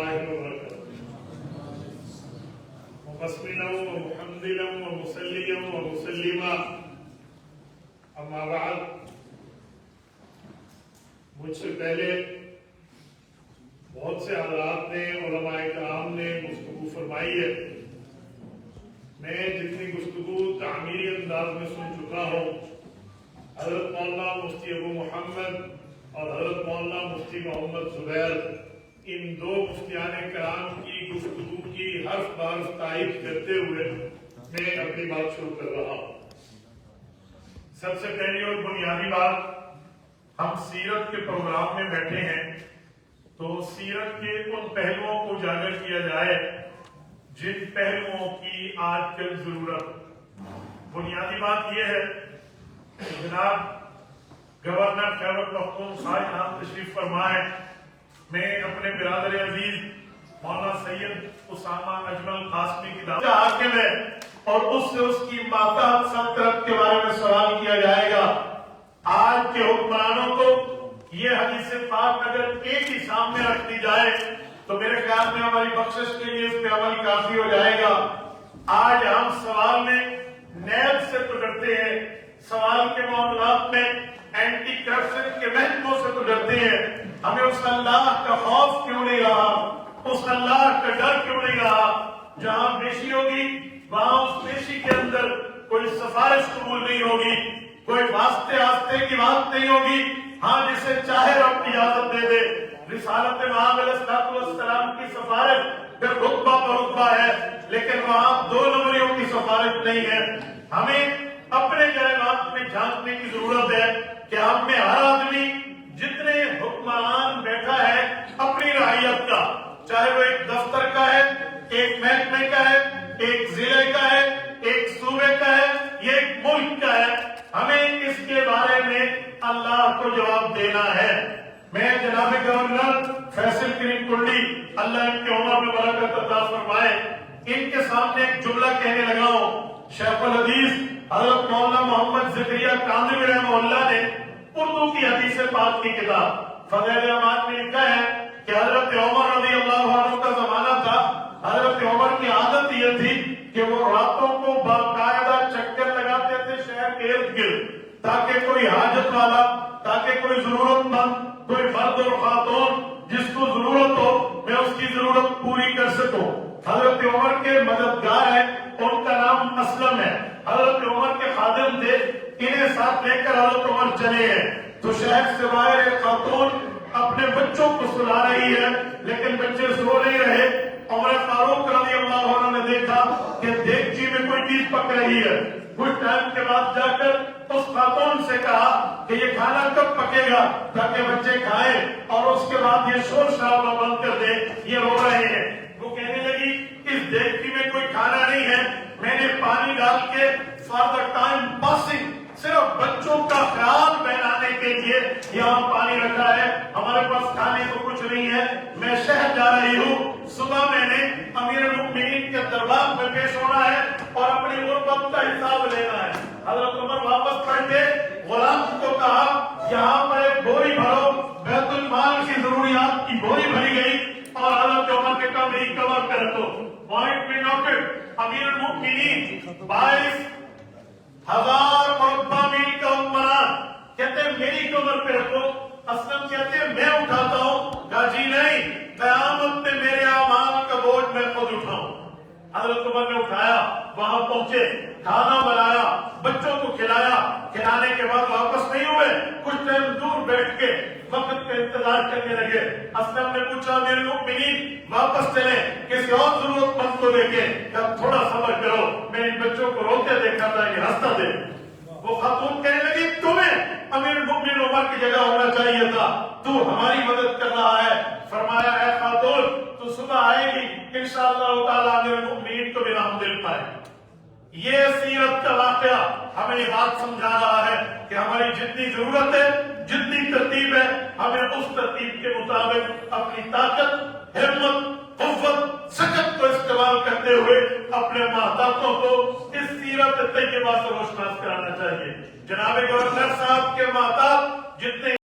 الله وبركاته. مقسملا ومحمدلا ومصليا ومسلما، اما بعد، مجھ سے پہلے بہت سے حضرات نے، علماء کرام نے گفتگو فرمائی ہے. میں جتنی گفتگو تعمیری انداز میں سن چکا ہوں، حضرت مولانا مفتی ابو محمد اور حضرت مولانا مفتی محمد زبیر، ان دو مفتیان کرام کی گفتگو کی حرف بحرف تائید کرتے ہوئے میں اپنی بات شروع کر رہا ہوں. سب سے پہلی اور بنیادی بات، ہم سیرت کے پروگرام میں بیٹھے ہیں تو سیرت کے ان پہلوؤں کو اجاگر کیا جائے جن پہلوؤں کی آج کل ضرورت. بنیادی بات یہ ہے کہ جناب گورنر خیبر پختونخوا جناب تشریف فرما ہے. میں اپنے برادر عزیز مولانا سید اسامہ اجمل قاسمی کی دعوت حاکم ہے اور اس سے اس کی ماتحت سلطنت کے بارے میں سوال کیا جائے گا. آج کے حکمرانوں کو یہ حدیث پاک اگر ایک ہی سامنے رکھ دی جائے تو میرے خیال میں ہماری بخشش کے لیے اس پہ عمل کافی ہو جائے گا. آج ہم سوال میں نیب سے تو ڈرتے ہیں، سوال کے معاملات میں اینٹی کرپشن کے محکموں سے تو ڈرتے ہیں. ہمیں اس اللہ کا خوف کیوں نہیں رہا، اس اللہ کا ڈر کیوں نہیں رہا؟ جہاں پیشی ہوگی وہاں اس پیشی کے اندر کوئی سفارش قبول نہیں ہوگی، کوئی واسطے آستے کی بات نہیں ہوگی. ہاں جسے چاہے رب اجازت دے دے. رسالت مآب علیہ السلام کی سفارش پھر رتبہ برتبہ ہے، لیکن وہاں دو نمبریوں کی سفارش نہیں ہے. ہمیں اپنے جرائمات میں جھانکنے کی ضرورت ہے کہ ہم میں ہر آدمی جتنے حکمران بیٹھا ہے اپنی رعیت کا، چاہے وہ ایک دفتر کا ہے، ایک محکمے کا ہے، ایک ضلع کا ہے، ایک صوبے کا ہے، یہ ایک ملک کا ہے، ہمیں اس کے بارے میں اللہ کو جواب دینا ہے. میں جناب گورنر فیصل کریم کنڈی، اللہ ان کے عمر میں برکت عطا فرمائے، ان کے سامنے ایک جملہ کہنے لگا ہوں. شیخ الحدیث حضرت مولانا محمد زکریا کاندھوی رحمہ اللہ نے اردو کی حدیث پاک کی کتاب فضائل اعمال میں لکھا ہے کہ حضرت عمر رضی اللہ عنہ کا زمانہ تھا. حضرت عمر کی عادت یہ تھی کہ وہ راتوں کو باقاعدہ چکر لگاتے تھے شہر کے ارد گرد، تاکہ کوئی حاجت والا، تاکہ کوئی ضرورت مند، کوئی مرد اور خاتون جس کو ضرورت ہو میں اس کی ضرورت پوری کر سکوں. حضرت عمر کے مددگار ہیں، ان کا نام اسلم ہے، حضرت عمر کے خادم تھے. انہیں ساتھ لے کر حضرت عمر چلے ہیں تو شہر سے باہر ایک خاتون اپنے بچوں کو سلا رہی ہے، لیکن بچے سو نہیں رہے. عمر فاروق رضی اللہ عنہ نے دیکھا کہ دیگچی میں کوئی چیز پک رہی ہے. کچھ ٹائم کے بعد جا کر اس خاتون سے کہا کہ یہ کھانا کب پکے گا تاکہ بچے کھائیں اور اس کے بعد یہ شور شرابہ بند کر دے، یہ رو رہے ہیں. وہ کہنے لگی اس دیگچی میں کوئی کھانا نہیں ہے، میں نے پانی ڈال کے فار دا ٹائم پاسنگ صرف بچوں کا خیال بہلانے کے لیے یہاں پانی رکھا ہے، ہمارے پاس کھانے کو کچھ نہیں ہے، میں شہر جا رہی ہوں. صبح میں نے امیر المؤمنین کے دربار میں پیش ہونا ہے اور اپنی غربت کا حساب لینا ہے. حضرت عمر واپس پلٹے، غلام کو کہا یہاں پر ایک بوری بھرو. بیت المال کی ضروریات کی بوری بھری گئی اور حضرت عمر کے کہا میری کمر پہ رکھو. پوائنٹ میں نوٹڈ. امیر المؤمنین 22,000 مربع میل کا حکمران کہتے ہیں میری کمر پہ رکھو. اسلم کہتے ہیں میں اٹھاتا ہوں. کہا جی نہیں، قیامت میں میرے اعمال کا بوجھ میں خود اٹھاؤں. حضرت عمر نے اٹھایا، وہاں پہنچے، کھانا بنایا، بچوں کو کھلایا. کھلانے کے بعد واپس نہیں ہوئے، کچھ ٹائم دور بیٹھ کے وقت کا انتظار کرنے لگے. اسلم نے پوچھا امیر المؤمنین واپس چلے کسی اور ضرورت مند کو دیکھیں. کہا تھوڑا صبر کرو، میں ان بچوں کو روتے دیکھا تھا، یہ ہنستا دے. وہ خاتون کہنے لگی تمہیں امیر المؤمنین عمر کی جگہ ہونا چاہیے تھا، تو ہماری مدد کر رہا ہے. فرمایا اے خاتون تو صبح آئے گی انشاءاللہ تعالی امیر المؤمنین کو بھی ہم دل پائے. یہ سیرت کا واقعہ ہمیں یہ بات سمجھا رہا ہے کہ ہماری جتنی ضرورت ہے، جتنی ترتیب ہے، ہمیں اس ترتیب کے مطابق اپنی طاقت، ہمت، قوت، سکت کو استعمال کرتے ہوئے اپنے محتاطوں کو اس سیرت طیبہ سے روشناس کرانا چاہیے. جناب گورنر صاحب کے محتاط جتنے